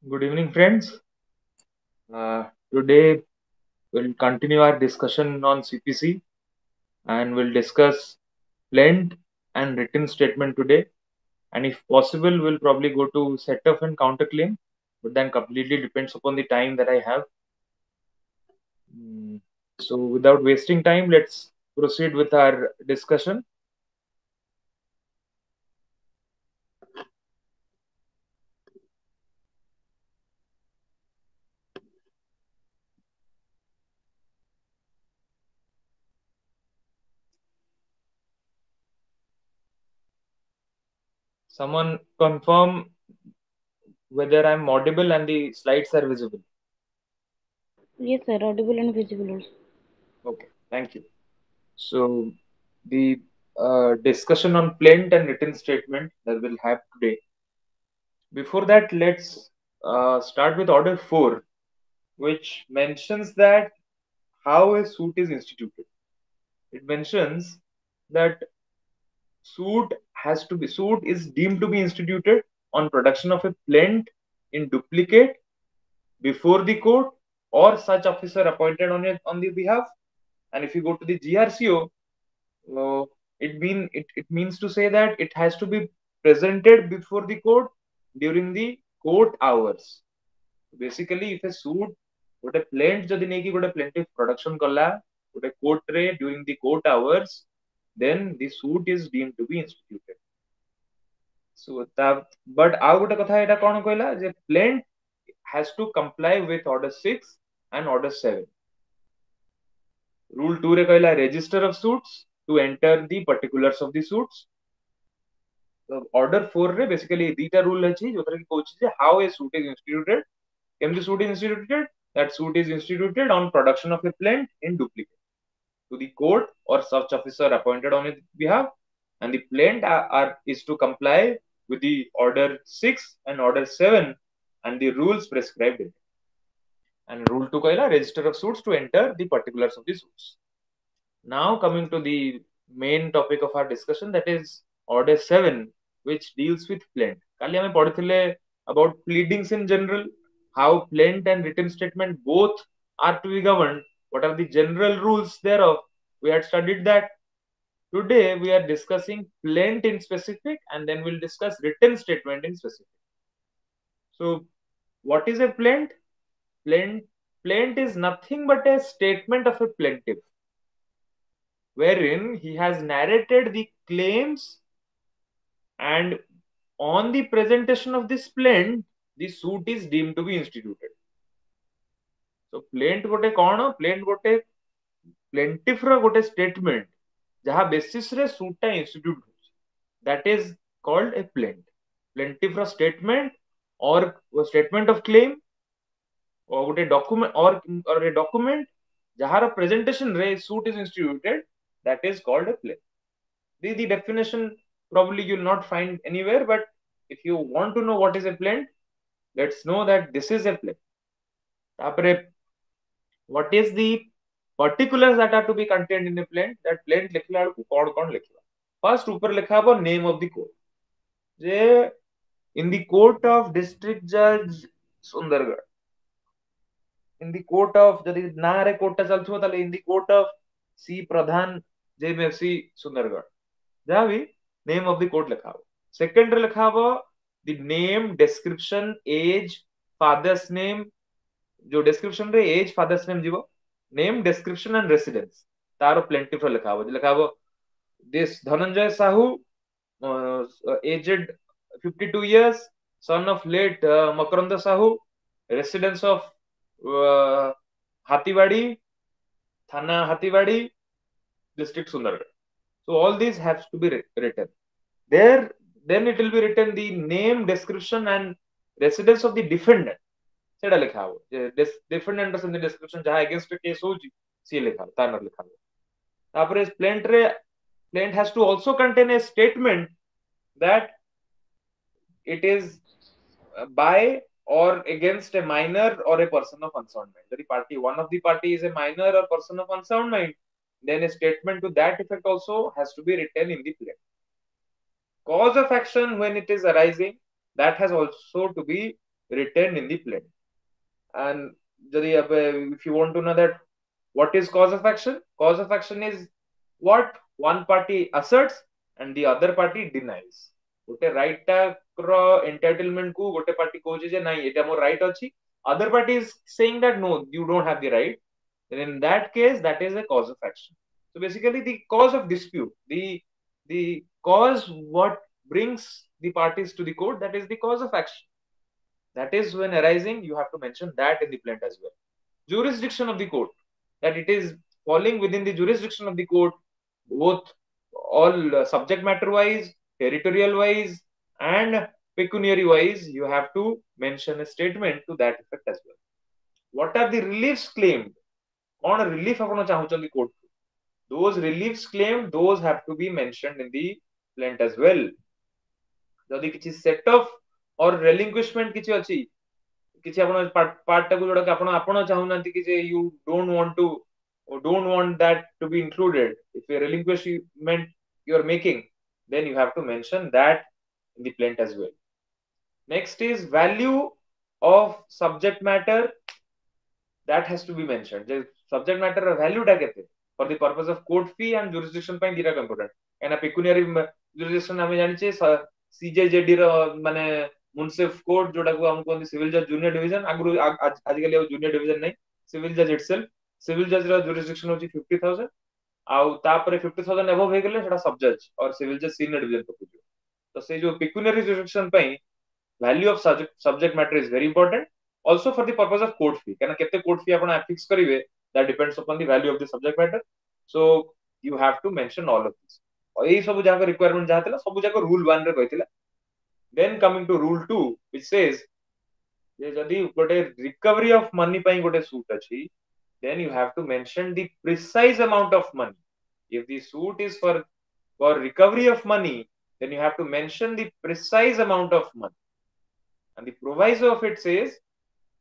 Good evening, friends. Today we'll continue our discussion on CPC and we'll discuss plaint and written statement today. And if possible, we'll probably go to setup and counterclaim, but then completely depends upon the time that I have. Mm, So, without wasting time, let's proceed with our discussion. Someone confirm whether I'm audible and the slides are visible. Yes, sir. Audible and visible also. Okay, thank you. So, the discussion on plaint and written statement that we'll have today. Before that, let's start with Order 4, which mentions that how a suit is instituted. It mentions that suit is deemed to be instituted on production of a plaint in duplicate before the court or such officer appointed on the behalf. And if you go to the GRCO, it means to say that it has to be presented before the court during the court hours. Basically, if a suit ଗୋଟେ ପ୍ଲେଣ୍ଟ ଯଦି ନେଇକି ଗୋଟେ plaintiff production କଲା ଗୋଟେ court ରେ during the court hours, then the suit is deemed to be instituted. So but ଆଉ ଗୋଟେ କଥା ଏଇଟା କଣ କହିଲା ଯେ plaint has to comply with order 6 and order 7. Rule 2 ରେ କହିଲା register of suits to enter the particulars of the suits. Order 4 ରେ basically ଦିଟା rule ଅଛି ଯୋଉଥିରେ କି କହୁଛି ଯେ how a suit is instituted. କେମିତି suit is instituted? That suit is instituted on production of a plaint in duplicate to the court or such officer appointed on its behalf, and the plaint is to comply with the order 6 and order 7 and the rules prescribed in it. And rule 2 कहला register of suits to enter the particulars of the suits. Now coming to the main topic of our discussion, that is order 7, which deals with plaint. काली हमें पढ़िଥିଲେ about pleadings in general, how plaint and written statement both are to be governed, what are the general rules thereof. We had studied that. Today we are discussing plaint in specific, and then we'll discuss written statement in specific. So what is a plaint? Plaint is nothing but a statement of a plaintiff wherein he has narrated the claims, and on the presentation of this plaint the suit is deemed to be instituted. So plaint gote kon? Plaint gote plaintiff ର ଗୋଟେ statement ଯାହା basis ରେ suit ଟା institute होଉଛି, that is called a plaint. Plaintiff ର statement or statement of claim or ଗୋଟେ document or a document ଯାହାର presentation ରେ suit is instituted, that is called a plaint. The definition probably you'll not find anywhere, but if you want to know what is a plaint, let's know that this is a plaint. ତାପରେ what is the particulars that are to be contained in a plaint? That plaint लिखला बेलକୁ कौन लिखिबा? First ऊपर लिखा हबो name of the court, J in the court of district judge Sundargarh, in the court of जदि ना रे court चलथो ताले in the court of C Pradhan JMFC Sundargarh, जहाँ भी name of the court लिखा हो. Second रे लिखा हो the name, description, age, father's name. जो description रे age, father's name जीवो, name, description and residence taro plaintiff रे लिखा हो this Dhananjay Sahu, aged 52 years, son of late Makaranda Sahu, residence of Hatiwadi, Thana Hatiwadi, district Sundargarh. So all these have to be written there. Then it will be written the name, description and residence of the defendant. सेटा लिखा हो defendant in the description जहां against case होची सी लिखा हो तानर लिखा हो. तापर plaint has to also contain a statement that it is by or against a minor or a person of unsound mind. The party, one of the party is a minor or person of unsound mind, then a statement to that effect also has to be written in the plaint. Cause of action when it is arising, that has also to be written in the plaint. And if you want to know that what is cause of action, cause of action is what one party asserts and the other party denies. गोटे right entitlement को गोटे party कहूँ जे नहीं एटा more right अछि, other party is saying that no, you don't have the right, then in that case that is a cause of action. So basically the cause of dispute, the cause what brings the parties to the court, that is the cause of action. That is when arising, you have to mention that in the plaint as well. Jurisdiction of the court, that it is falling within the jurisdiction of the court, both all subject matter wise, territorial wise, and pecuniary wise, you have to mention a statement to that effect as well. What are the reliefs claimed? On a relief ଆପଣ ଚାହୁଁଛନ୍ତି court, those reliefs claimed, those have to be mentioned in the plaint as well. ଯଦି କିଛି set off or relinquishment କିଛି ଅଛି, କିଛି ଆପଣ part ଟାକୁ ଯୋଉଟା କି ଆପଣ ଚାହୁଁନାହାନ୍ତି କି ଯେ you don't want that to be included, if a relinquishment you are making, then you have to mention that in the plaint as well. Next is value of subject matter, that has to be mentioned. The subject matter value टा केते for the purpose of court fee and jurisdiction ପାଇଁ दिरा important, एना pecuniary jurisdiction ଆମେ ଜାଣିଛे CJJD ର माने मुनसिफ court जोटा को हम कहते सिविल जज जूनियर डिवीजन, आगु आजिकली जूनियर डिवीजन नहीं, सिविल जज इटसेल्फ, सिविल जज ର jurisdiction होची 50,000 आउ तापरे 50,000 एबव हे गेले सेटा सब जज और सिविल जज सीनियर डिवीजन को पूजो. तो से जो pecuniary jurisdiction ପାଇଁ value of subject matter is very important. Also for the purpose of court fee, kana kete court fee apna fix karibe, that depends upon the value of the subject matter. So you have to mention all of this. और यही सब जाकर requirement जहाँ थिला सब जाकर rule 1 रे कहिथिला. Then coming to rule 2, which says जे जदि गोटे recovery of money ପାଇଁ गोटे suit अछि, then you have to mention the precise amount of money. If the suit is for recovery of money, then you have to mention the precise amount of money. And the proviso of it says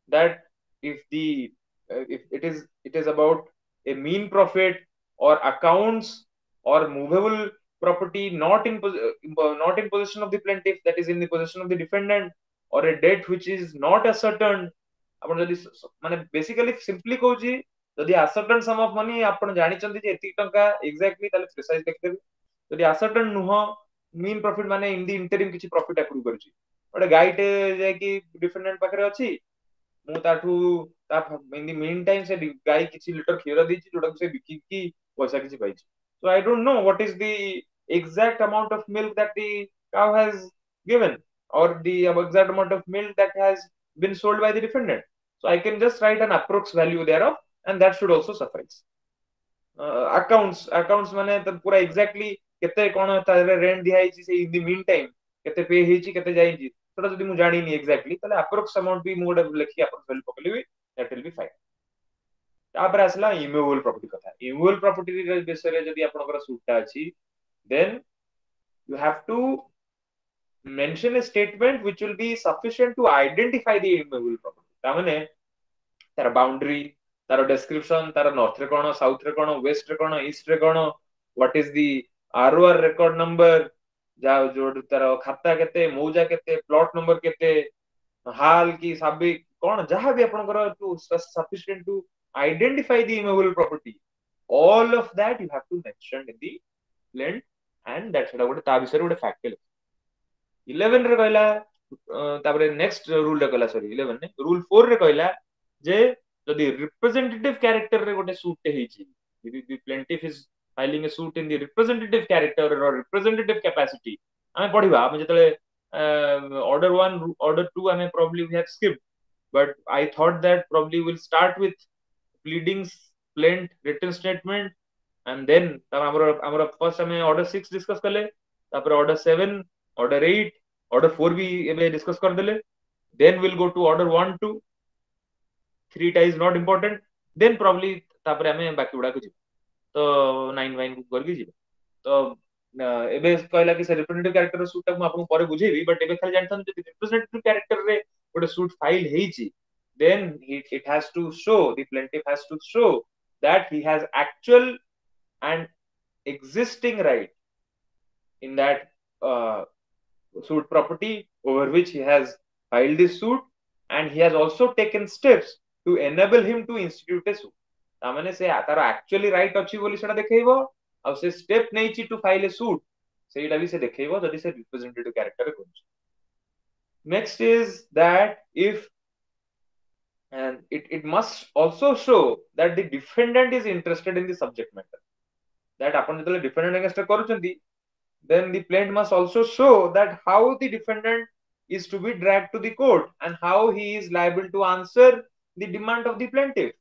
that if it is about a mean profit or accounts or movable property not in possession of the plaintiff, that is in the possession of the defendant, or a debt which is not ascertained, आपण जदि माने basically simply कहूची जदि ascertained sum of money आपण जानिचंती जे एति टंका exactly ताले precise देखदेबे, जदि ascertained नुह mean profit माने इन दी इंटरिम किछि प्रॉफिट अक्रू करछि, गोटे गाइटे जे कि डिफेंडेंट पाखरे अछि, मु ताठू ता इन दी मीन टाइम से गाय किछि लीटर क्षीर देछि जोटा से बिकि की पैसा किछि पाइछि. So I don't know what is the exact amount of milk that the cow has given, or the exact amount of milk that has been sold by the defendant. So I can just write an approx value thereof, and that should also suffice. Accounts माने त पूरा exactly केते कोन तारे rent दिया हिची से इन दी mean time केते पे हिची केते जाईची, सेटा जदि मु जानि नी एक्जेक्टली ताले approx amount भी मु गोटे लेखि approx value पकलेबी, that will be fine. तापर आसला इमूवेबल प्रॉपर्टी कथा. इमूवेबल प्रॉपर्टी रे विषय रे जदि आपनकर सूटटा अछि, then you have to mention a statement which will be sufficient to identify the immovable property. ता माने तार बाउंड्री, तार description, तार नॉर्थ रे कोन, साउथ रे कोन, वेस्ट रे कोन, ईस्ट रे कोन, what is the ROR record number, जा जो तार खाता केते, मौजा केते, प्लॉट नंबर केते, हाल की साबी कोन जहां भी आपनकर to sufficient to identify the immovable property, all of that you have to mention in the plaint, and that's what गोटे ता विषय गोटे फैक्ट ले 11 रे कहला. तापरे नेक्स्ट रूल रे कहला, सॉरी 11 ने रूल 4 रे कहला जे जदि रिप्रेजेंटेटिव कैरेक्टर रे गोटे सूट हेची, the plaintiff is filing a suit in the representative character और रिप्रेजेंटेटिव कैपेसिटी, हमें पढिबा हम जतले order 1 order 2 हमें probably we have skipped, but I thought that probably we'll start with pleadings, plaint, written statement, and then हमरा first हमें order 6 discuss करले, तापर order 7, order 8, order 4 भी एबे डिस्कस कर देले, then we'll go to order 1 2 3 टा is not important, then probably तापर हमें बाकी उडा को जी तो 9 वाइन को करके जी. तो एबे कहला कि से रिप्रेजेंटेटिव कैरेक्टर सूट तक हम आपको परे बुझेबी, बट एबे खाली जानथन जे रिप्रेजेंटेटिव कैरेक्टर रे गोटे सूट फाइल हेची, then it has to show, the plaintiff has to show that he has actual and existing right in that suit property over which he has filed this suit, and he has also taken steps to enable him to institute a suit. तामाने से तार actually right अछि बोली सेटा देखैबो आ से step नैछि to file a suit सेटा भी से देखैबो जदि से representative character करूछ. Next is that if and it must also show that the defendant is interested in the subject matter. That upon the defendant against କରୁଛନ୍ତି, then the plaintiff must also show that how the defendant is to be dragged to the court and how he is liable to answer the demand of the plaintiff.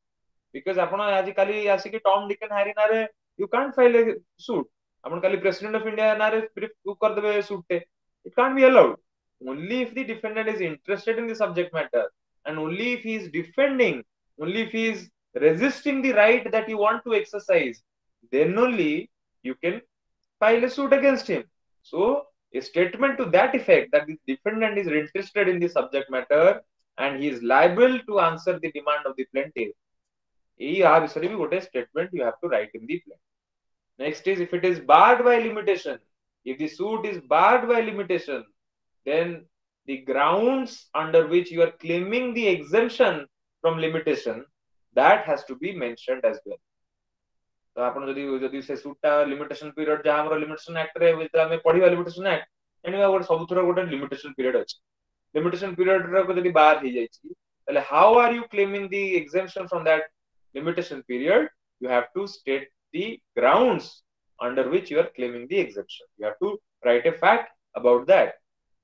Because ଆପଣ ଆଜି କାଲି ଆସିକି Tom Dick and ହାରି ନାରେ you can't file a suit. ଆପଣ କାଲି president of India ନାରେ କରିଦେବେ suit ଟେ. It can't be allowed. Only if the defendant is interested in the subject matter and only if he is defending, only if he is resisting the right that you want to exercise, then only you can file a suit against him. So a statement to that effect that the defendant is interested in the subject matter and he is liable to answer the demand of the plaintiff. Statement you have to write in the plaint. Next is if it is barred by limitation. If the suit is barred by limitation, then the grounds under which you are claiming the exemption from limitation, that has to be mentioned as well. तो आपण जदि से सुटा limitation period जहा हमर limitation act रे विच हमें पढिबा limitation act anyway गोटे सबुथरो गोटे लिमिटेशन पीरियड अछि. लिमिटेशन पीरियड रो जदि बाहर हो जाय छि तले how are you claiming the exemption from that limitation period? You have to state the grounds under which you are claiming the exemption. You have to write a fact about that.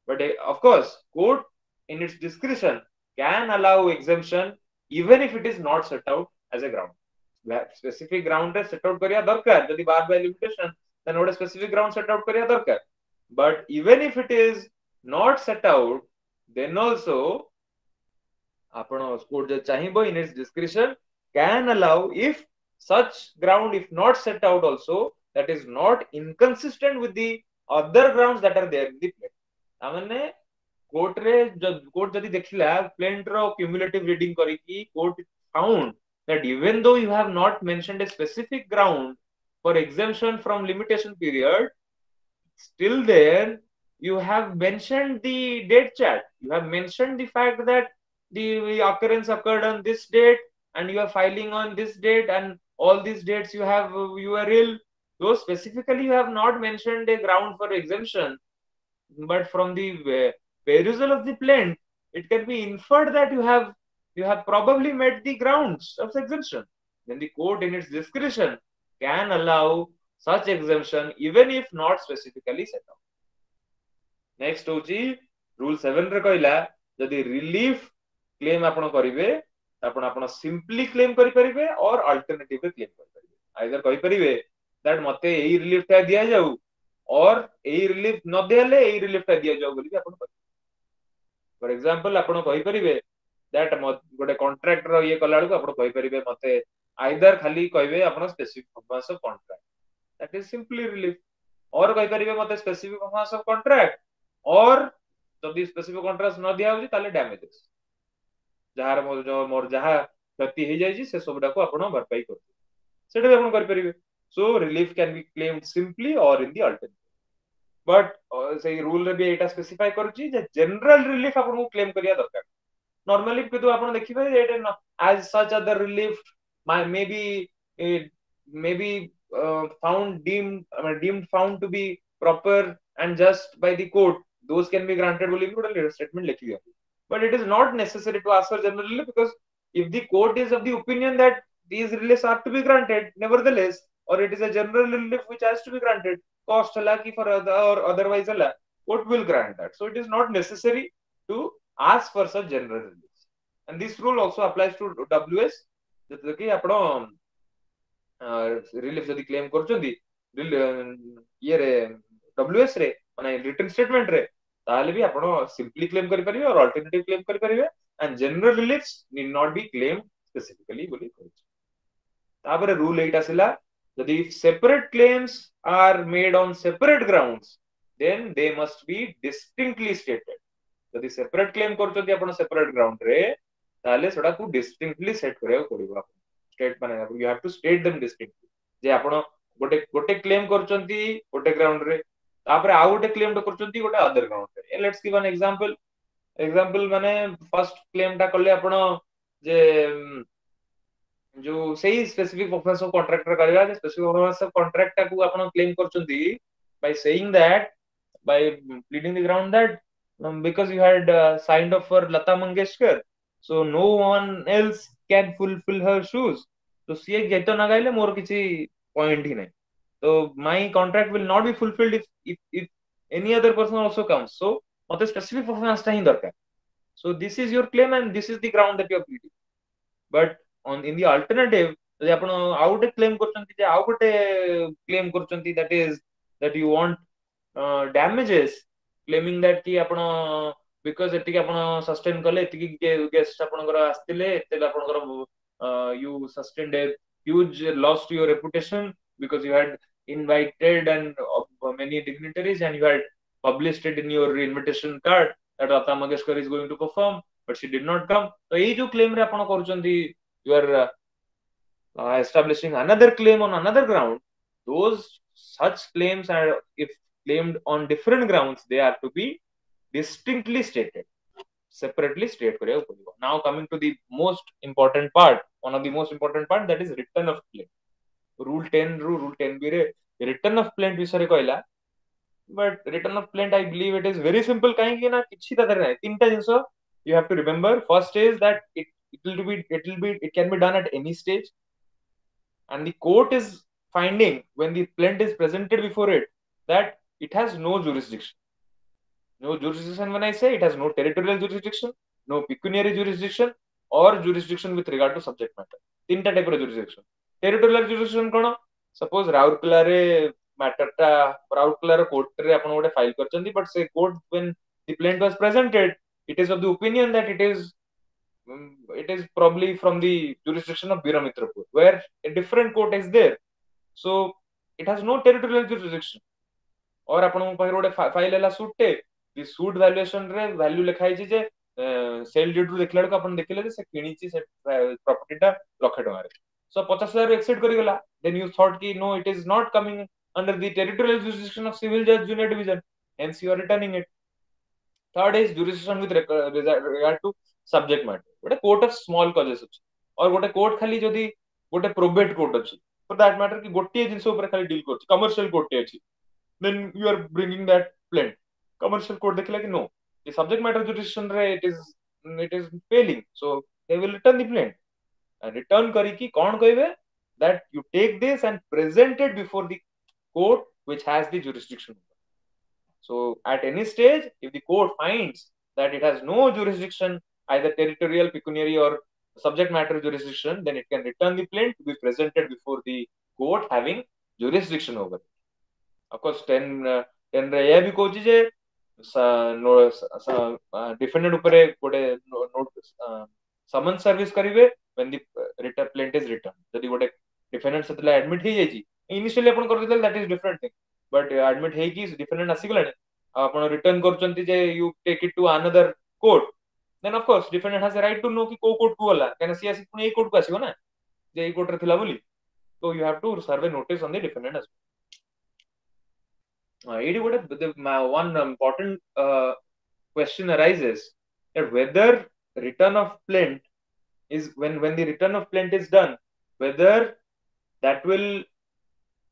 But of course, court in its discretion can allow exemption even if it is not set out as a ground. Specific ground रे set out करिया दरकार. जदि बार by limitation, then what a specific ground set out करिया दरकार. But even if it is not set out, then also आपण court जो चाहिबो in its discretion can allow if such ground if not set out also that is not inconsistent with the other grounds that are there in the plaint. तामने court रे court जदि देखिला plaint रो cumulative reading करिकी court found that even though you have not mentioned a specific ground for exemption from limitation period, still there you have mentioned the date chart. You have mentioned the fact that the occurrence occurred on this date and you are filing on this date and all these dates you have URL. So specifically you have not mentioned a ground for exemption, but from the perusal of the plaint, it can be inferred that you have probably met the grounds of exemption. Then the court in its discretion can allow such exemption even if not specifically set out. Next होची rule 7 रे कहला जदि relief claim आपण करिवे आपण आपण simply claim करि परिबे और alternative claim करि परिबे. Either कहि परिबे that मते एई relief ता दिया जाऊ और एई relief न देले एई relief ता दिया जाऊ बोली आपण कहि. For example आपण कहि परिबे that गोटे contract रो ये कला को आपण कहि परिबे मते either खाली कहिबे आपण specific purpose of contract, that is simply relief, और कहि परिबे मते specific purpose of contract और जदि specific contract न दिया होची ताले damages जहार मोर जहा क्षति हे जाई से सबडा को आपण भरपाई कर सेटा भी आपण कर परिबे. So relief can be claimed simply or in the alternative. But say rule रे भी एटा स्पेसिफाई करूची जे जनरल रिलीफ आपण को क्लेम करिया दरकार. Normally किदु आपण देखिबे एटा as such other relief maybe found deemed found to be proper and just by the court, those can be granted बोली भी statement लिखी गया. But it is not necessary to ask for general relief because if the court is of the opinion that these reliefs are to be granted nevertheless, or it is a general relief which has to be granted, cost halaki for other or otherwise hala, court will grant that. So it is not necessary to ask for such general relief. And this rule also applies to WS. जैसे कि आपण relief जदि claim करछंदी ये रे WS रे माने written statement रे ताले भी आपण सिंपली क्लेम करि परिबे और अल्टरनेटिव क्लेम करि परिबे and general reliefs need not be claimed specifically बोली कहै. तापर रूल 8 आसिला जदि separate claims are made on separate grounds then they must be distinctly stated. जदि सेपरेट क्लेम करछंदी आपण सेपरेट ग्राउंड रे ताले सेडा को डिस्टिंक्टली सेट करियो पड़िबो. स्टेट माने you have to state them distinctly जे आपण गोटे गोटे क्लेम करछंती गोटे ग्राउंड रे तापर आ गोटे क्लेम करछंती गोटे अदर ग्राउंड रे. Let's give an example. Example माने फर्स्ट क्लेम टा करले आपण जे जो सही स्पेसिफिक परफॉर्मेंस ऑफ कॉन्ट्रैक्टर करबा जे स्पेसिफिक परफॉर्मेंस ऑफ कॉन्ट्रैक्ट टा को आपण claim करचंती by saying that, by pleading the ground that because you had signed up for Lata Mangeshkar, so no one else can fulfill her shoes. तो CA गीत ना गाइले मोर किसी point ही नहीं. So my contract will not be fulfilled if any other person also comes. So मते specific performance टा ही दरकार. So this is your claim and this is the ground that you are pleading. But on in the alternative, ଯଦି ଆପଣ ଆଉ ଗୋଟେ claim କରୁଛନ୍ତି ଯେ ଆଉ ଗୋଟେ claim କରୁଛନ୍ତି that is that you want damages, claiming that କି ଆପଣ because ଏତିକି ଆପଣ sustain କଲେ ଏତିକି guest ଆପଣଙ୍କର ଆସିଥିଲେ ଏତେ ଆପଣଙ୍କର you sustained a huge loss to your reputation because you had invited and many dignitaries and you had published it in your invitation card that Lata Mangeshkar is going to perform but she did not come. तो ଏଇ ଯୋଉ claim ରେ ଆପଣ କରୁଛନ୍ତି you are establishing another claim on another ground. Those such claims are, if claimed on different grounds, they are to be distinctly stated, separately state କରିବାକୁ ପଡିବ. Now coming to the most important part, one of the most important part, that is return of claim. Rule 10 ରୁ rule 10b ରେ return of plaint ବିଷୟରେ କହିଲା. But return of plaint, I believe it is very simple. କାହିଁକି ନା କିଛି ତା ଦେହରେ ନାହିଁ. ତିନିଟା ଜିନିଷ you have to remember. First is that it can be done at any stage, and the court is finding when the plaint is presented before it that it has no jurisdiction. No jurisdiction, when I say it has no territorial jurisdiction, no pecuniary jurisdiction, or jurisdiction with regard to subject matter. तीनटा type of jurisdiction. Territorial jurisdiction कौन? Suppose Rourkela रे matter टा राउरकेला रे court रे आपण गोटे file करचंदी, but say court when the plaint was presented, it is of the opinion that it is probably from the jurisdiction of Biramitrapur, where a different court is there. So it has no territorial jurisdiction. और आपण पाखरे गोटे file हैला सुटे, the suit valuation रे value लिखा है जे sale deed रू देखला बेलको आपण देखिले जे से किनिची से प्रॉपर्टी टा लक्ष टका रे. So 50,000 एक्सीड करी गला. Then you thought ki no, it is not coming under the territorial jurisdiction of civil judge junior division, hence you are returning it. Third is jurisdiction with regard to subject matter. गोटे court of small causes अछि और गोटे court खाली जदी गोटे probate court अछि for that matter कि गोटे जिंस ऊपर खाली डील करछि कमर्शियल कोर्ट अछि, then you are bringing that plaint. Commercial court देखला कि no, the subject matter jurisdiction रे it is failing, so they will return the plaint. And return करी कि कौन कहबे that you take this and present it before the court which has the jurisdiction. So at any stage, if the court finds that it has no jurisdiction, either territorial, pecuniary, or subject matter jurisdiction, then it can return the plaint to be presented before the court having jurisdiction over it. Of course, 10 रे यह भी कहूची जे defendant ऊपर गोटे समन service करिवे when the plaint is returned. जदि गोटे defendant सेतला admit हे जायची initially आपण कर देले, that is different thing, but admit हे कि डिफेंडेंट आसी गलाने आपण रिटर्न करचंती जे you take it to another court, then of course defendant has a right to know कि को कोर्ट को गला काना सी आसी पुनी ए कोर्ट को आसीबो ना जे ए कोर्ट रे थिला बोली. So you have to serve a notice on the defendant as well. One important question arises that whether return of plaint is when the return of plaint is done, whether that will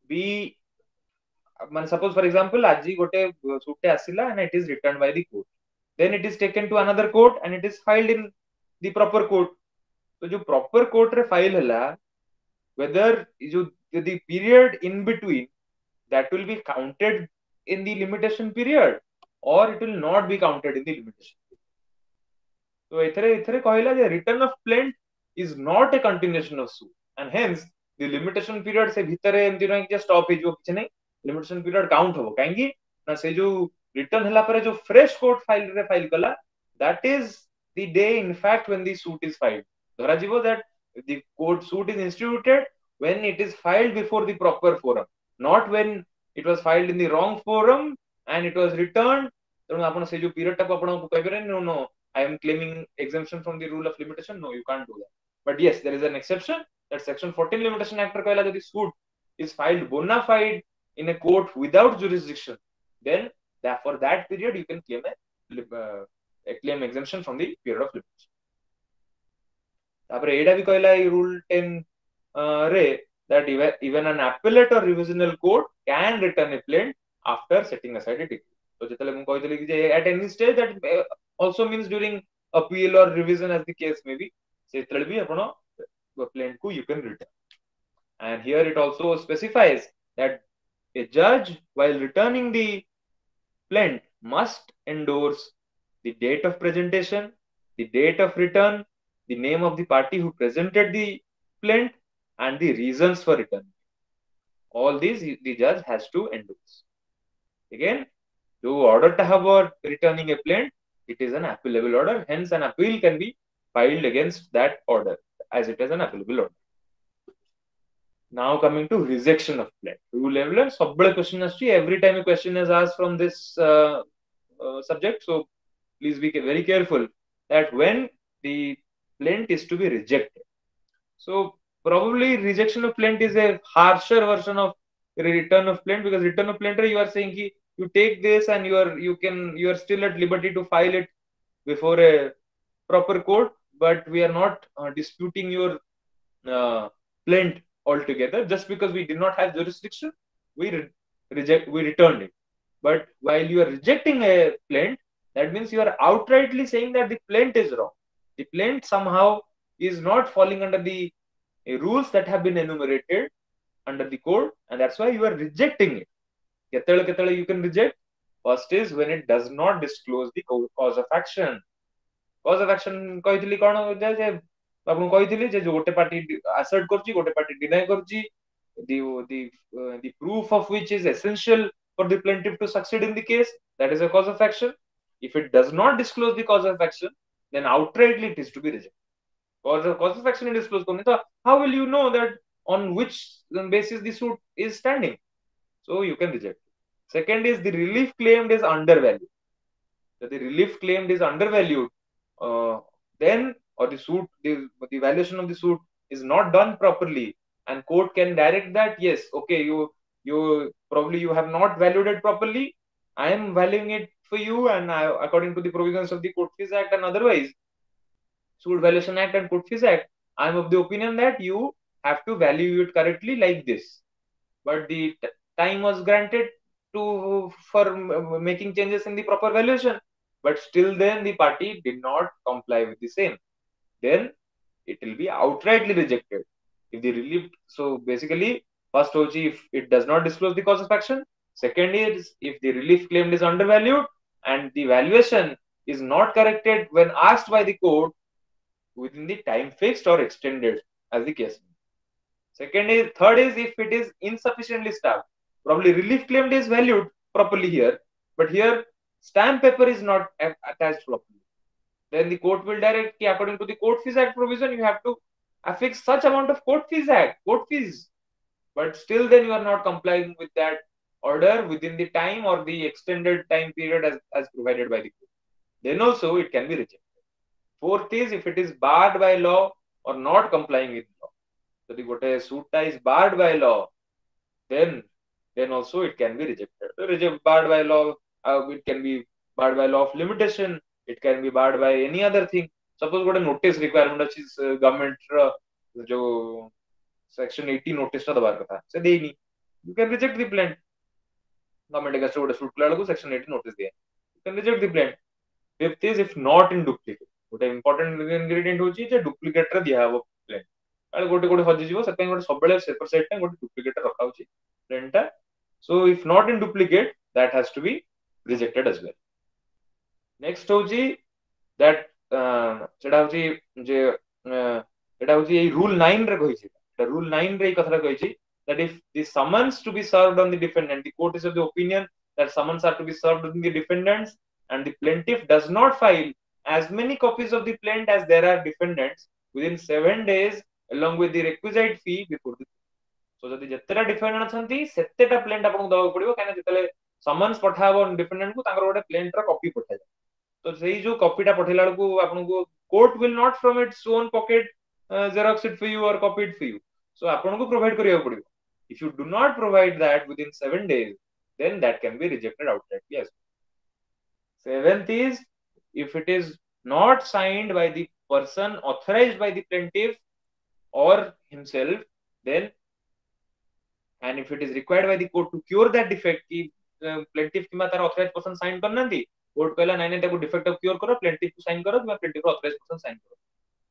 be suppose for example aji gote suit asila and it is returned by the court, then it is taken to another court and it is filed in the proper court. So jo proper court re file hela, whether the period in between that will be counted in the limitation period or it will not be counted in the limitation period. So एथरे कहला जे return of plaint is not a continuation of suit and hence the limitation period से भितरे एमति नै कि stop हे जो किछ नै, limitation period count होबो काहेकि ना से जो return हला परे जो fresh court file रे file कला, that is the day in fact when the suit is filed. धरा जीवो that the court suit is instituted when it is filed before the proper forum, not when it was filed in the wrong forum and it was returned. तेणु आपण से जो period टाको आपण को कहबे no I am claiming exemption from the rule of limitation. No, you can't do that. But yes, there is an exception that section 14 limitation act कहला यदि suit is filed bona fide in a court without jurisdiction, then for that period you can claim a a claim exemption from the period of limitation. तापर एटा भी कहला rule 10 रे that even an appellate or revisional court can return a plaint after setting aside a decree. तो जेतले मु कहतली कि जे at any stage, that also means during appeal or revision as the case may be, सेतले भी आपण plaint को you can return. And here it also specifies that a judge, while returning the plaint, must endorse the date of presentation, the date of return, the name of the party who presented the plaint, and the reasons for return. All these the judge has to endorse. Again, to order to have or returning a plaint, it is an appealable order. Hence, an appeal can be filed against that order as it is an appealable order. Now coming to rejection of plaint. Rule 11, सबबड़े question आछी. Every time a question is asked from this subject, so please be very careful that when the plaint is to be rejected. So probably rejection of plaint is a harsher version of return of plaint, because return of plaint you are saying ki you take this and you are still at liberty to file it before a proper court, but we are not disputing your plaint altogether. Just because we did not have jurisdiction, we returned it. But while you are rejecting a plaint, that means you are outrightly saying that the plaint is wrong. The plaint somehow is not falling under the rules that have been enumerated under the code, and that's why you are rejecting it. Ketala you can reject. First is when it does not disclose the cause of action. Cause of action कहଥିଲି कौन जे आपन कहଥିଲି जे गोटे party assert करछि, गोटे party deny करछि, the proof of which is essential for the plaintiff to succeed in the case, that is a cause of action. If it does not disclose the cause of action, then outrightly it is to be rejected. Cause of action is disclosed करनी, तो how will you know that on which basis the suit is standing? So you can reject. Second is the relief claimed is undervalued. So the relief claimed is undervalued, then or the suit, the valuation of the suit is not done properly, and court can direct that yes, okay, you probably you have not valued it properly. I am valuing it for you, and according to the provisions of the Court Fees Act and otherwise, Suit Valuation Act and Court Fees Act, I am of the opinion that you have to value it correctly like this. But the time was granted for making changes in the proper valuation, but still then the party did not comply with the same. Then it will be outrightly rejected. If the relief, so basically, first if it does not disclose the cause of action. Second is if the relief claimed is undervalued and the valuation is not corrected when asked by the court within the time fixed or extended as the case. Third is if it is insufficiently stamped. Probably relief claimed is valued properly here, but here stamp paper is not attached properly. Then the court will direct, according to the Court Fees Act provision, you have to affix such amount of court fees. But still then you are not complying with that order within the time or the extended time period as provided by the court. Then also it can be rejected. Fourth is if it is barred by law or not complying with law. So the gote suit is barred by law, then also it can be rejected. Barred by law, it can be barred by law of limitation, it can be barred by any other thing. Suppose got a notice requirement is government jo section 80 notice ta dabar katha se deini, you can reject the plaint. Government against got a suit kala section 80 notice diye, you can reject the plaint. Fifth is if not in duplicate. Got important ingredient hochi je duplicate ra diya habo plaint. गोटे गोटे हजि जीवो सेते गोटे सबले shaper side पे गोटे duplicate रखा होची प्लेन टा. So if not in duplicate that has to be rejected as well. Next होची दैट सेटा होची जे एटा होची ए रूल 9 रे कहिछि. रूल 9 रे कथरा कहिछि that if the summons to be served on the defendant, the court is of the opinion that summons are to be served on the defendants and the plaintiff does not file as many copies of the plaint as there are defendants within 7 days along with the requisite fee before the court. So जदि जत्तेटा defendant अछंती सेत्तेटा plaint आपन दवा पड़िबो काने जतले summons पठाबो defendant को तांकर गोटे plaint रा copy पठाय. तो सेही जो कॉपीटा पठेला को आपन को court will not from its own pocket xerox it for you or copy it for you. So आपन को प्रोवाइड करिया पड़िबो. If you do not provide that within 7 days, then that can be rejected outrightly as well. Seventh is if it is not signed by the person authorized by the plaintiff or himself, then, and if it is required by the court to cure that defect, ki plaintiff किंबा तार authorized person sign करनांती, court कहला नहीं नहीं ताको defect of cure करो, plaintiff को sign करो, किंबा plaintiff को authorized person sign करो,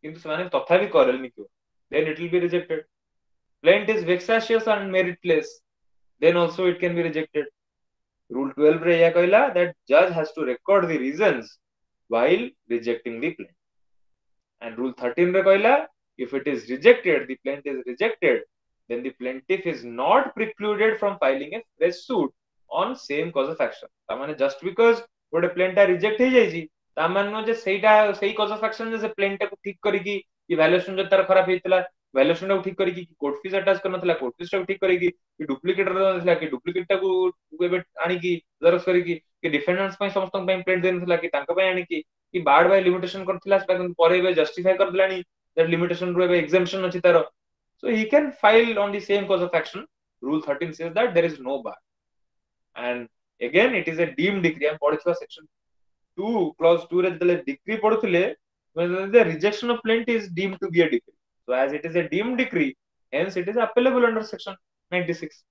किंतु ସେମାନେ तथापि करेलनि cure, then it will be rejected. Plaint is vexatious and meritless, then also it can be rejected. Rule 12 रे यह कहला that judge has to record the reasons while rejecting the plaint. And rule 13 रे कहला if it is rejected, the plaint is rejected, then the plaintiff is not precluded from filing a fresh suit on same cause of action. तामाने just because गोटे plaint reject हो जाइजी, तामाने जे सेटा सेही cause of action J plaint को ठीक करिकी कि valuation जो तार खराब हेतला valuation को ठीक करिकी कि court fees attach करनथला court fees को ठीक करिकी कि duplicate रहनथला कि duplicate को एबे आनी की जरस करिकी कि defendants ପାଇଁ ସମସ୍ତଙ୍କ ପାଇଁ plaint देनथला कि तांका ପାଇଁ आनी कि barred by limitation करथिला सेटा परे एबे justify कर दिलानी that limitation रो एबे exemption अछि तारो, so he can file on the same cause of action. Rule 13 says that there is no bar, and again it is a deemed decree. I'm पढिथला section 2 clause 2 रे जले decree पढुथिले the rejection of plaint is deemed to be a decree, so as it is a deemed decree, hence it is applicable under section 96.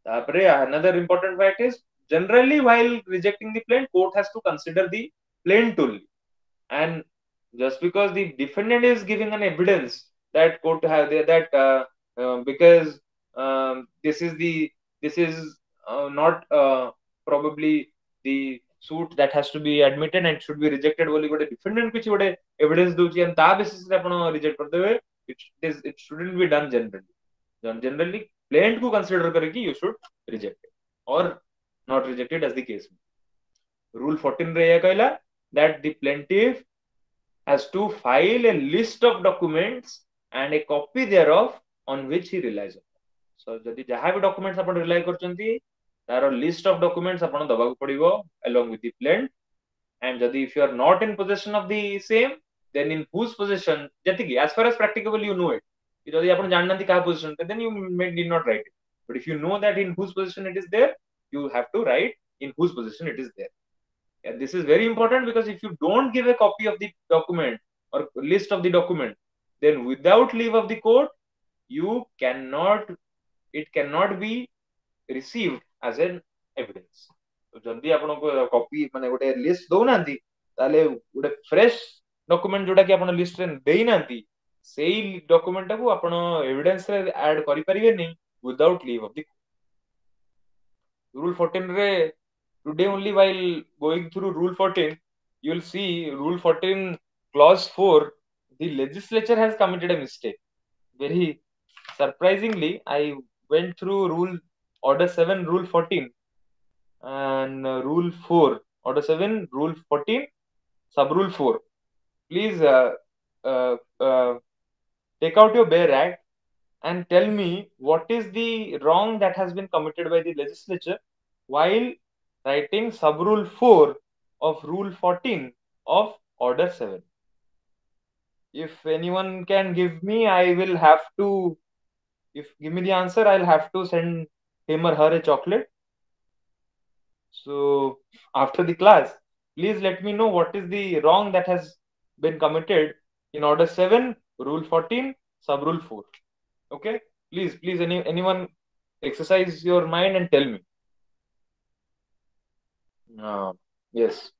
Another important fact is generally while rejecting the plaint, court has to consider the plaint only, and just because the defendant is giving an evidence that court have that because this is not probably the suit that has to be admitted and should be rejected बोली गोटे defendant किछि गोटे evidence Dochi and ता basis रे आपण reject कर देबे, it shouldn't be done generally plaint को consider करके you should reject it or not reject it as the case. Rule 14 रे यह कहला that the plaintiff has to file a list of documents and a copy thereof on which he relies upon. So जदि जहाँ भी documents आपण rely करचंती taro list of documents आपण दबाक पड़िबो along with the plaint, and जदि if you are not in possession of the same, then in whose possession जति as far as practicable you know it, जदि आपण जाननांती का position then you need not write it, but if you know that in whose possession it is there, you have to write in whose possession it is there. And this is very important because if you don't give a copy of the document or list of the document, then without leave of the court, it cannot be received as an evidence. So जल्दी आपण को copy माने गोटे list दो नांती ताले गोटे fresh document जोटा कि आपण लिस्ट रे देई नांती सेही डॉक्यूमेंट को आपण एविडेंस रे ऐड करि परिबे नै without leave of the rule 14 रे today only while going through rule 14 you will see rule 14 clause 4 the legislature has committed a mistake. Very surprisingly I went through order 7 rule 14 and rule 4 order 7 rule 14 sub rule 4. Please uh, uh, take out your bare act and tell me what is the wrong that has been committed by the legislature while writing sub rule 4 of rule 14 of order 7. If anyone can give me, I will have to, if give me the answer, I'll have to send him or her a chocolate. So after the class, please let me know what is the wrong that has been committed in order 7 rule 14 sub rule 4. Okay, please anyone exercise your mind and tell me. Yes.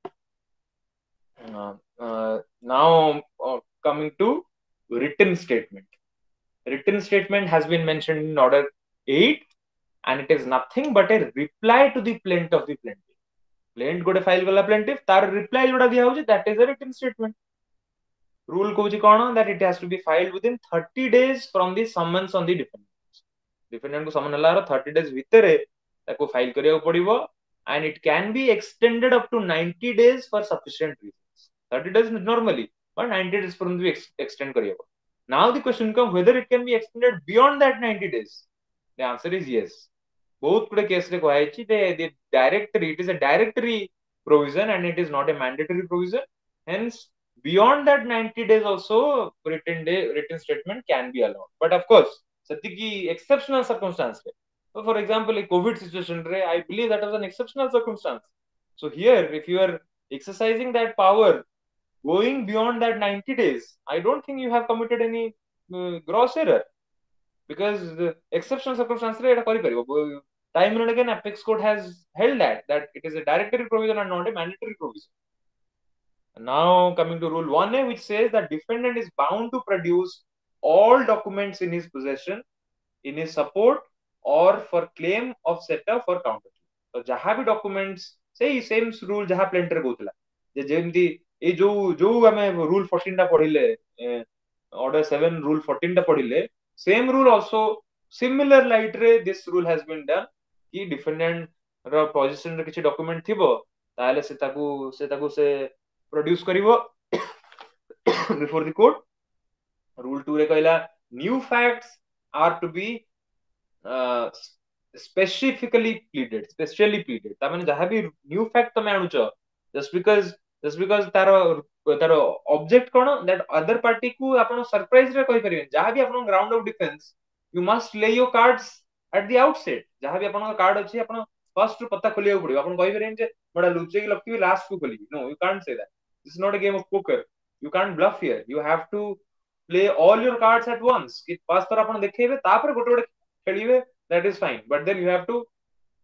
Now coming to written statement. Written statement has been mentioned in order 8 and it is nothing but a reply to the plaint of the plaintiff. Plaint gote file gala plaintiff tar reply जोड़ा दिया होची, that is a written statement. Rule कहूची cone that it has to be filed within 30 days from the summons on the defendant. Defendant को summon हलार 30 days भितरे ताको file करिया पड़िबो and it can be extended up to 90 days for sufficient reasons. 30 days normally, but 90 days from the extend kariya. Now the question comes whether it can be extended beyond that 90 days. The answer is yes. Both kude case re kohaichi the directory, it is a directory provision and it is not a mandatory provision. Hence beyond that 90 days also written statement can be allowed. But of course, satiki exceptional circumstance. So for example, a COVID situation, I believe that was an exceptional circumstance. So here, if you are exercising that power going beyond that 90 days, I don't think you have committed any gross error, because the exceptional circumstances time and again apex court has held that it is a directory provision and not a mandatory provision. Now coming to rule 1A, which says that defendant is bound to produce all documents in his possession in his support or for claim of setup for counter. So जहाँ भी documents सेही same rule जहाँ plainter कहूला जे जेमती ए जो हमें rule 14 टा पढ़िले order 7 rule 14 टा पढ़िले same rule also similar light रे this rule has been done कि defendant ର possession रे किछि document थिबो ताले से ताकू से produce करिवो before the court. Rule 2 रे कहला new facts are to be specially pleaded ता माने जहां भी new fact तमे आणुच just because taro object cone that other party को आपण surprise रे कहि परिबे जहां भी आपण ground of defense you must lay your cards at the outset जहां भी आपण कार्ड अछि आपण फर्स्ट रु पत्ता खोलिया पड़िबो आपण कहि परिबे जे बडा लुचै कि लक्की लास्ट को खोलिबी no you can't say that. This is not a game of poker. You can't bluff here. You have to play all your cards at once कि फर्स्ट तर आपण देखैबे तापर गोटे गोटे खेलिबे. That is fine, but then you have to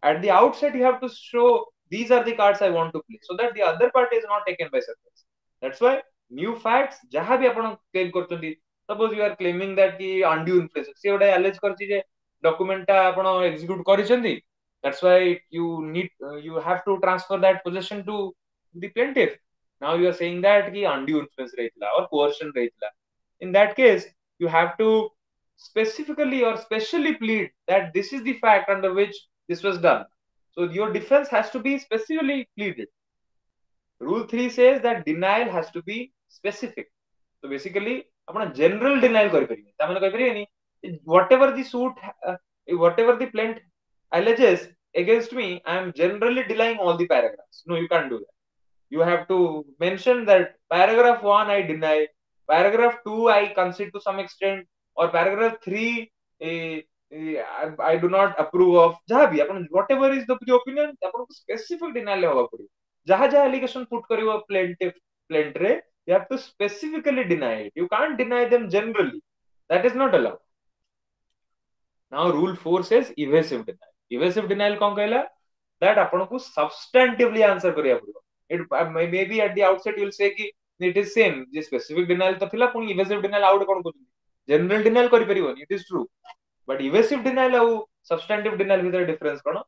at the outset you have to show these are the cards I want to play so that the other party is not taken by surprise. That's why new facts jaha bhi apan claim करचंदी, suppose you are claiming that ki undue influence se oda allege करची जे document ta apan execute करिसंदी, that's why you have to transfer that possession to the plaintiff. Now you are saying that ki undue influence रहितला or coercion रहितला. In that case you have to specifically or specially plead that this is the fact under which this was done. So your defense has to be specifically pleaded. Rule 3 says that denial has to be specific. So basically, अपना general denial करी परिये. तामने कही परिये नहीं. Whatever the plaint alleges against me, I am generally denying all the paragraphs. No, you can't do that. You have to mention that paragraph 1 I deny, paragraph 2 I concede to some extent, or paragraph 3 I do not approve of. जहाँ भी अपन whatever is the opinion अपन को specific denial होगा पड़ी. जहाँ जहाँ allegation put करियो plaint रे, you have to specifically deny it. You can't deny them generally. That is not allowed. Now rule 4 says evasive denial. Evasive denial कौन कहला? That अपन को substantively answer करिया पड़ियो. It maybe at the outset you will say कि it is same. J specific denial तो थिला पुनी evasive denial out कौन कोची. General denial करी परियोनी. It is true. But evasive denial और substantive denial with a difference कौन?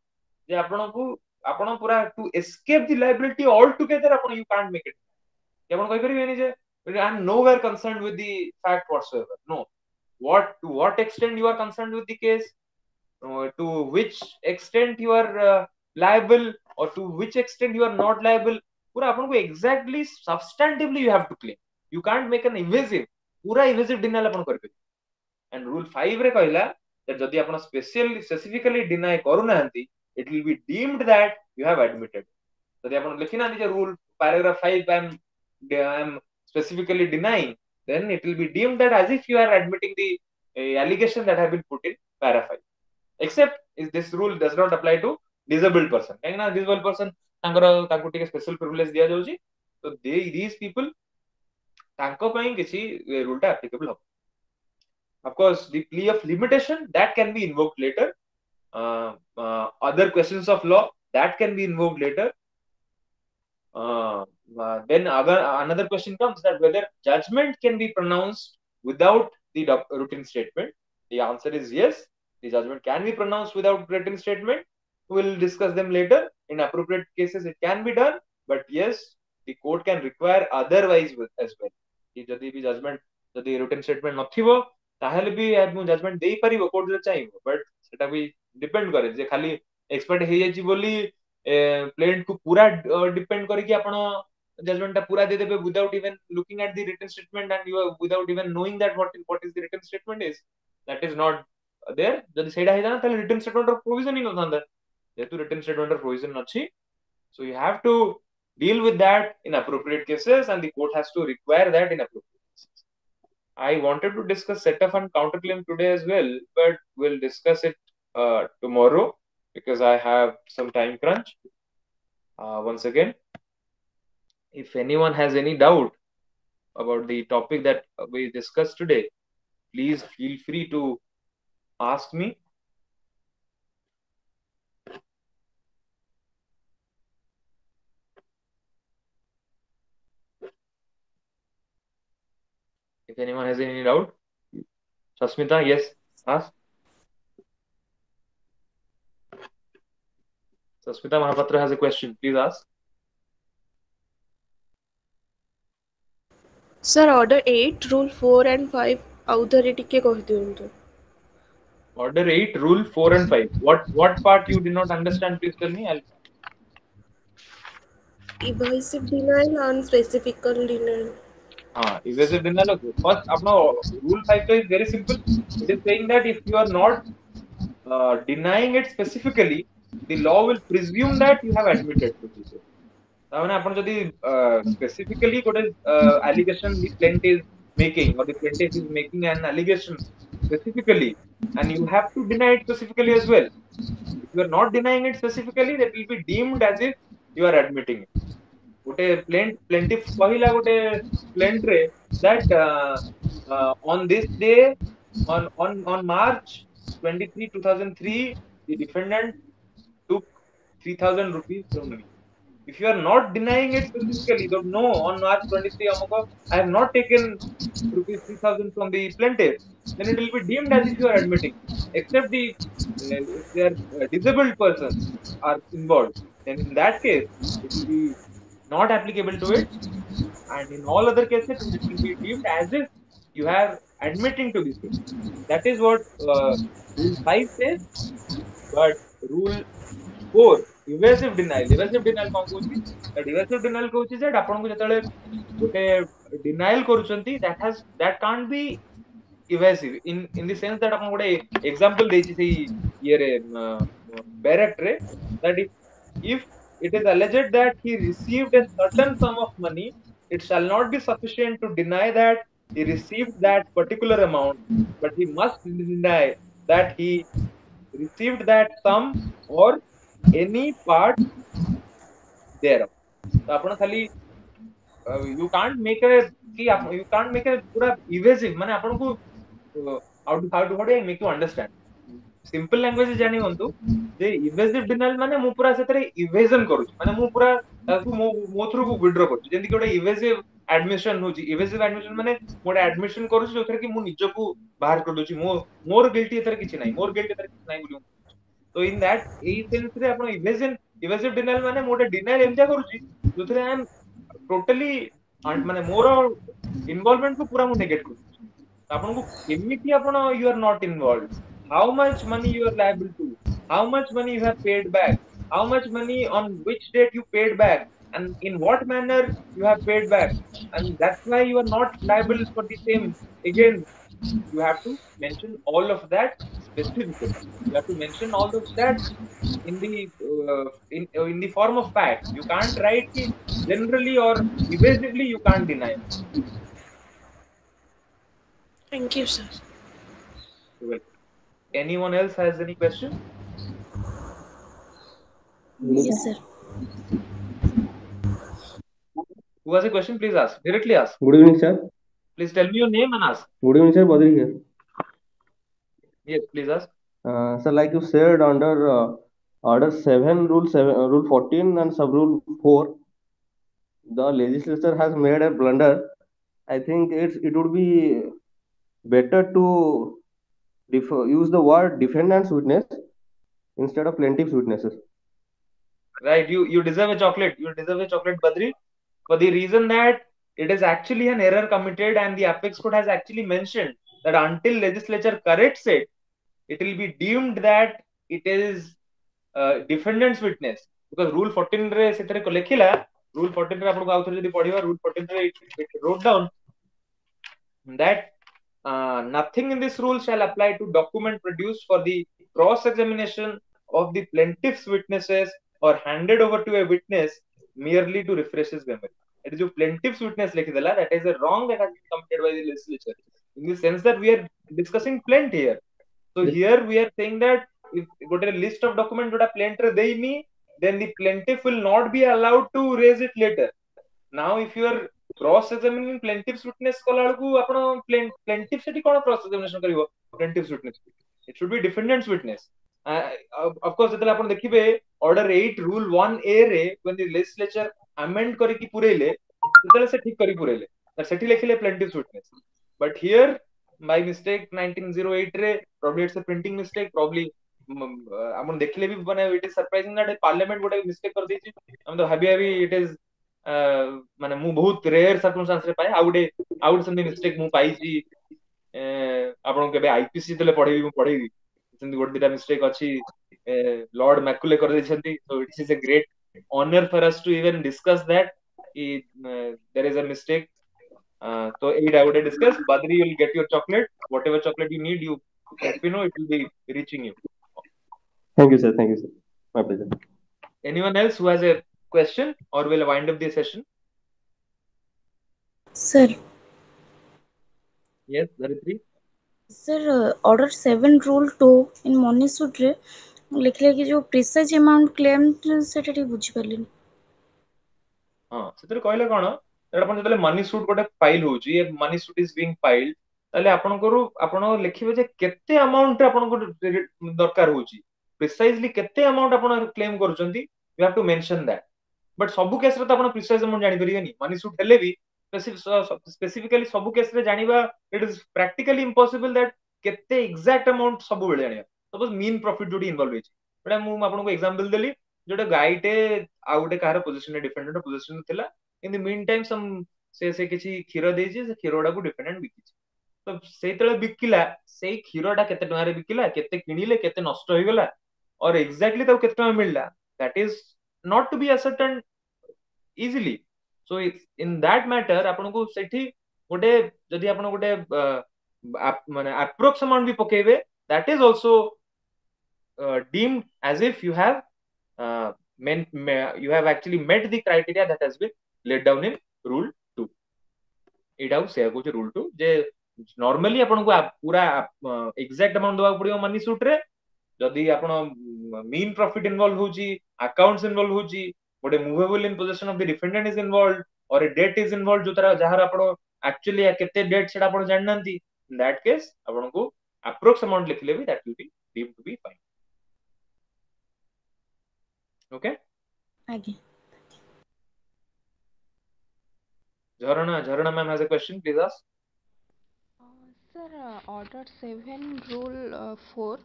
जे आपण पूरा to escape the liability altogether आपण you can't make it. कि आपण कहि परियोनी जे I am nowhere concerned with the fact whatsoever. No. To what extent you are concerned with the case? To which extent you are liable, or to which extent you are not liable, पूरा अपन को exactly substantively you have to claim. You can't make an evasive, पूरा evasive denial अपन कर पे. And rule 5 रे कहला that जदि अपन specifically deny करू नाहंती, it will be deemed that you have admitted. जदि अपन लिखि ना जे rule paragraph 5 I am specifically denying, then it will be deemed that as if you are admitting the allegation that have been put in para 5. Except is this rule does not apply to disabled person. Kahin na disabled person तांको टिके special privilege दिया जाउची. So these people तांको पई किछि rule टा applicable हो. Of course, the plea of limitation that can be invoked later. Other questions of law that can be invoked later. Then another question comes that whether judgment can be pronounced without the written statement. The answer is yes. The judgment can be pronounced without written statement. We will discuss them later. In appropriate cases, it can be done. But yes, the court can require otherwise as well. If the judgment, the written statement नथिबो, ताहेले भी आदमी judgment देई परिबो court रे चाहिबो. But सेटा भी depend करे जे खाली expert हे जायछि बोली plaint को पूरा डिपेंड करे कि आपण जजमेंट ता पूरा दे देबे without even looking at the written statement and you are without even knowing that what is the written statement is. That is not there. जदि सेडा हे जाना ताले written statement or provision he नथांदा. जेतु written statement or provision अछि, so you have to deal with that in appropriate cases and the court has to require that in appropriate cases. I wanted to discuss setup and counterclaim today as well, but we'll discuss it tomorrow because I have some time crunch. Once again, If anyone has any doubt about the topic that we discussed today, please feel free to ask me. If anyone has any doubt, Sasmita, yes, ask. Sasmita Mahapatra has a question. Please ask. Sir, order 8, rule 4 and 5 authority ଟିକେ କହିଦିଅନ୍ତୁ. Order 8, rule 4 and 5. What part you did not understand? Please tell me. Evasive denial and specifical denial. Evasive denial. Okay. First, rule 5 is very simple. It is saying that if you are not denying it specifically, the law will presume that you have admitted to this. ताମାନେ आपण जदि specifically गोटे allegation the plaintiff is making, or the plaintiff is making an allegation specifically, and you have to deny it specifically as well. If you are not denying it specifically, that will be deemed as if you are admitting it. गोटे plaintiff କହିला गोटे plaint रे that on this day, on March 23, 2003, the defendant took 3,000 rupees from me. If you are not denying it specifically, that no, on March 23, I have not taken rupees 3,000 from the plaintiff, then it will be deemed as if you are admitting. Except if they are disabled persons are involved, then in that case, it will be not applicable to it. And in all other cases, it will be deemed as if you have admitting to this thing. That is what Rule 5 says. But Rule 4, evasive denial କଣ କହୁଛି? That evasive denial କହୁଛି ଯେ ଆପଣଙ୍କୁ ଯେତେବେଳେ ଗୋଟେ denial କରୁଛନ୍ତି, that can't be evasive in the sense that ଆପଣ ଗୋଟେ example ଦେଇଛି ସେଇ ଇଏରେ barract ରେ, that if it is alleged that he received a certain sum of money, it shall not be sufficient to deny that he received that particular amount, but he must deny that he received that sum or any part thereof. तो आपण खाली you can't make a पूरा evasive, माने आपण को how do I make you understand? Simple language जानी होंतु जे evasive denial माने मु पूरा सेतरे evasion करूची, माने मु पूरा ताकू मो थ्रू को withdraw करूची, जेंति कि गोटे evasive admission होची. Evasive admission माने मोटे admission करूची जोथरे कि मु निजको बाहर कर दोची, मोर गिल्टी एथरे किछि नाही, मोर गिल्टी एथरे किछि नाही बोली. तो इन दैट एई सेंस रे आपण evasive denial माने मोटे denial एमजा करूची जोथरे आई एम टोटली माने मोर इन्वॉल्वमेंट को पूरा मु नेगेट करूची. आपण को केमिति आपण you are not involved, how much money you are liable to, how much money you have paid back, how much money on which date you paid back, and in what manner you have paid back, and that's why you are not liable for the same. Again, you have to mention all of that specifically. You have to mention all of that in the form of fact. You can't write it generally or evasively. You can't deny. Thank you, sir. Well, anyone else has any question? Yes, sir. Who has a question? Please ask. Directly ask. Good evening, sir. Please tell me your name and ask. Good evening, sir. Badri here. Yes, please ask. Sir, like you said, under Order 7, Rule 14, and Sub Rule 4, the legislature has made a blunder. I think it would be better to use the word defendant's witness instead of plaintiff's witnesses. Right. You deserve a chocolate. You deserve a chocolate, Badri, for the reason that it is actually an error committed, and the apex court has actually mentioned that until legislature corrects it, it will be deemed that it is defendant's witness. Because Rule 14 रे सेतरे को लेखिला, Rule 14 रे आपन को आउथरे जदी पढिबा, Rule 14 रे it wrote down that nothing in this rule shall apply to document produced for the cross examination of the plaintiff's witnesses or handed over to a witness merely to refresh his memory. It is your plaintiff's witness lekhidala, that is a wrong that has been committed by the legislature, in the sense that we are discussing plaint here. So here we are saying that if got a list of documents that a plaintiff deini, then the plaintiff will not be allowed to raise it later. now if you are cross examining plaintiff's witness kala belaku apna plaintiff seti kono cross examination karibo plaintiff's witness, it should be defendant's witness. Of course ଯେତେବେଳେ ଆପଣ ଦେଖିବେ order 8 rule 1A ରେ when the legislature amend କରିକି ପୁରେଇଲେ ସେତେବେଳେ ସେ ଠିକ କରି ପୁରେଇଲେ ସେଠି ଲେଖିଲେ plaintiff's witness, but here by mistake 1908 ରେ probably it's a printing mistake, probably ଆପଣ ଦେଖିଲେ ବି ମାନେ it is surprising that parliament ଗୋଟେ mistake କରିଦେଇଛି, ଆମେ ତ ଭାବି ଭାବି it is ମାନେ ମୁଁ ବହୁତ rare circumstance ରେ ପାଏ, ଆଉ ଗୋଟେ ସେମିତି mistake ମୁଁ ପାଇଛି, ଆପଣଙ୍କୁ କେବେ ଆଇପିସି ଯେତେବେଳେ ପଢେଇବି ମୁଁ ପଢେଇବି ସେମିତି ଗୋଟେ ଦିଟା ମିଷ୍ଟେକ୍ ଅଛି ଲର୍ଡ ମ୍ୟାକୁଲେ କରିଦେଇଛନ୍ତି, so it is a great honor for us to even discuss that कि there is a mistake, so ଏଇଟା ଗୋଟେ discuss, Badri you will get your chocolate, whatever chocolate you need, you let me know, it will be reaching you. Thank you, sir. Thank you, sir. My pleasure. Anyone else who has a question or will wind up the session? Sir, Yes, Dharitri. sir, order 7 rule 2 in money suit रे लिखले कि जो precise amount claim सेटा ठीक बुझी पारलिनी। ହଁ ସେଥିରେ କହିଲେ କଣ ଆପଣ ଯେତେବେଳେ ମନି ସୁଟ୍ ଗୋଟେ ଫାଇଲ ହଉଛି, ମନି ସୁଟ୍ ଇଜ ବିଙ୍ଗ ଫାଇଲ୍ଡ, ତାହେଲେ ଆପଣ ଲେଖିବେ ଯେ କେତେ ଆମାଉଣ୍ଟ ଆପଣଙ୍କୁ ଦରକାର ହଉଛି, ପ୍ରିସାଇଜଲି କେତେ ଆମାଉଣ୍ଟ ଆପଣ କ୍ଲେମ କରୁଛନ୍ତି, you have to mention that. But ସବୁ କେସରେ ତ ଆପଣ ପ୍ରିସାଇଜ ଆମାଉଣ୍ଟ ଜାଣିପାରିବେନି, ମନି ସୁଟ୍ ହେଲେ ବି ସ୍ପେସିଫିକାଲି ସବୁ କେସରେ ଜାଣିବା it is practically impossible that କେତେ ଏକ୍ସାକ୍ଟ ଆମାଉଣ୍ଟ ସବୁବେଳେ ଜାଣିବା। ସପୋଜ ମିନ୍ ପ୍ରଫିଟ ଯୋଉଠି ଇନଭଲ୍ଭ ହେଇଛି, ଏଇଟା ମୁଁ ଆପଣଙ୍କୁ ଏକ୍ସାମ୍ପଲ ଦେଲି, ଯୋଉଟା ଗାଈଟେ ଆଉ ଗୋଟେ କାହାର ପୋଜିସନ ଡିଫେଣ୍ଡେଣ୍ଟ ପୋଜିସନ ଥିଲା, ଇନ ଦି ମିନ୍ ଟାଇମ୍ ସେ କିଛି କ୍ଷୀର ଦେଇଛି, ସେ କ୍ଷୀର ଗୁଡାକୁ ଡିଫେଣ୍ଡେଣ୍ଟ ବିକିଛି, ତ ସେଇତେବେଳେ ବିକିଲା, ସେଇ କ୍ଷୀରଟା କେତେ ଟଙ୍କାରେ ବିକିଲା, କେତେ କିଣିଲେ, କେତେ ନଷ୍ଟ ହେଇଗଲା, और एग्जैक्टली ତାକୁ କେତେ ଟଙ୍କା ମିଳିଲା, that is not to be ascertained easily. So in that matter ଆପଣଙ୍କୁ ସେଠି ଗୋଟେ ଯଦି ଆପଣ ଗୋଟେ ମାନେ approx amount ବି ପକେଇବେ, that is also deemed as if you have you have actually met the criteria that has been laid down in rule 2. ଏଇଟାକୁ ସେୟା କହୁଛି rule 2 ଯେ ନର୍ମାଲି ଆପଣଙ୍କୁ ପୁରା ଏକ୍ସାକ୍ଟ ଆମାଉଣ୍ଟ ଦବାକୁ ପଡିବ ମନି ସୁଟ୍ ରେ, ଯଦି ଆପଣ mean profit involve ହଉଛି, accounts involve ହଉଛି, ଗୋଟେ movable in possession of the defendant is involved or a debt is involved ଯୋଉଟାର ଯାହାର ଆପଣ actually କେତେ debt ସେଟା ଆପଣ ଜାଣିନାହାନ୍ତି, in that case ଆପଣଙ୍କୁ approx amount ଲେଖିଲେ ବି that will be deemed to be fine. Okay? आगे Jharana ma'am has a question, please ask. Sir, order 7 rule 4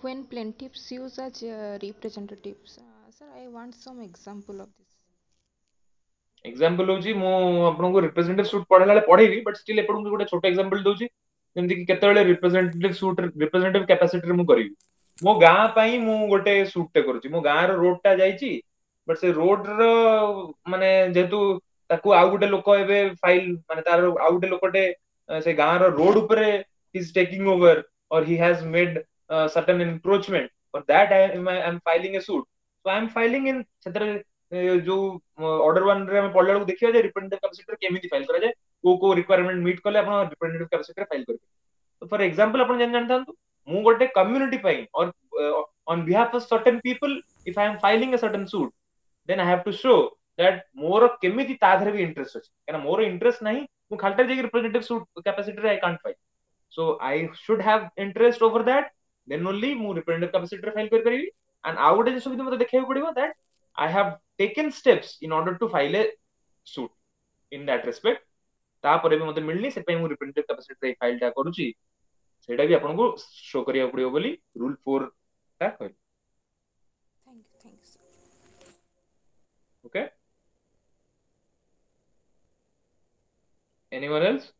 when plaintiffs use as representatives. Sir, I want some example of this. Example होची मु आपनको representative suit पढाला बेले पढेबी, but still एपडू गोटे छोट example दउची, जेमति कि केतेबेले representative suit representative capacity रे मु करिवि, मो गां पई मु गोटे सूट टे करूची, मो गां रो रोड टा जाईची, बट से रोड रो माने जेतु ताकू आउ गोटे लोक एबे फाइल माने तार आउ गोटे लोकटे से गां रो रोड ऊपरे इज टेकिंग ओवर और he has made certain encroachment, for that I am filing a suit, so I am filing in सेतरे जो ऑर्डर 1 रे हम पढला देखियो जे रिप्रेजेंटेटिव कैपेसिटी केमिति फाइल करा जाय, को रिक्वायरमेंट मीट कले आपण रिप्रेजेंटेटिव कैपेसिटी फाइल करबे। तो फॉर एग्जांपल आपण जान जानथांतु मु गोटे कम्युनिटी पाई और on behalf of certain people if I am filing a certain suit, then I have to show that मोर केमिति ताधरे भी इंटरेस्ट अछि, काना मोर इंटरेस्ट नाही मु खालटा जे रिप्रेजेंटेटिव सूट कैपेसिटी रे I can't file, so I should have interest over that, then only मु रिप्रेजेंटेटिव कैपेसिटी रे फाइल कर परिबी। एंड आउ गोटे जे सुविधा मते देखैउ पड़िबो that I have taken steps in order to file a suit in that respect, तापरे भी मते मिलनी से पई मु रिप्रेजेंटेटिव कैपेसिटी रे फाइल टा करूची, सेटा भी आपन को शो करिया पड़ियो बोली रूल 4 टा कहै। Thank you, sir. Okay, anyone else?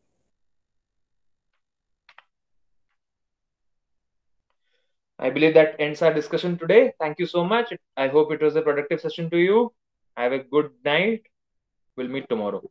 I believe that ends our discussion today. Thank you so much. I hope it was a productive session to you. Have a good night. We'll meet tomorrow.